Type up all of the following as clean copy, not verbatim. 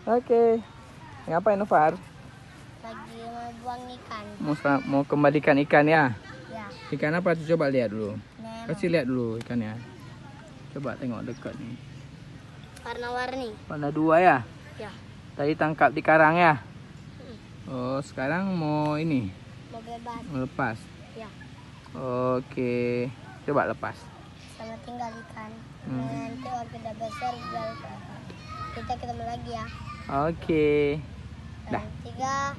Oke. Ngapain Nofar? Lagi mau buang ikan. Mau kembalikan ikan ya? Ya. Ikan apa tuh? Coba lihat dulu. Nemo. Kasih lihat dulu ikannya. Coba tengok dekat nih. Warna-warni. Warna 2 ya? Ya. Tadi tangkap di karang ya? Oh, sekarang mau ini. Mau bebas. Mau lepas. Ya. Oke. Coba lepas. Sama tinggal ikan. Nanti waktu udah besar kita ketemu lagi ya. Oke. Dah. 3,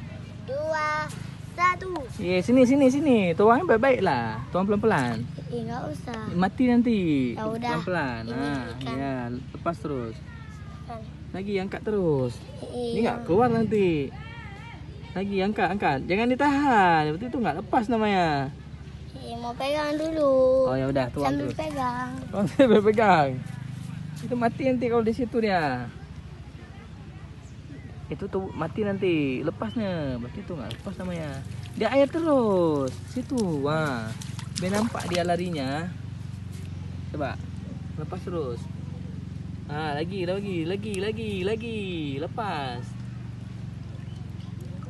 2, 1. Iya, sini. Tuangnya baik-baik lah. Tuang pelan-pelan. Nggak usah. Mati nanti. Ya udah. Pelan-pelan. Ini Nah, ikan. ya, lepas terus. Kan. Lagi angkat terus. Ini Iya. nggak keluar nanti. Lagi angkat. Jangan ditahan. Berarti itu nggak lepas namanya. Mau pegang dulu. Oh ya udah, tuang Sambil terus. pegang. Tuang sambil pegang. Itu mati nanti kalau di situ dia. Itu tuh mati nanti, lepasnya. Berarti itu nggak lepas namanya. Dia air terus. Situ. Wah. Biar nampak dia larinya. Coba. Lepas terus. Ah, lagi. Lepas.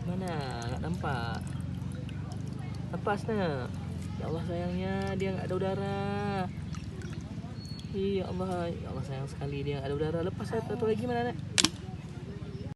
Mana? Nggak nampak. Lepasnya. Ya Allah sayangnya dia nggak ada udara. Ya Allah sayang sekali dia nggak ada udara. Lepas satu lagi mana, Nek?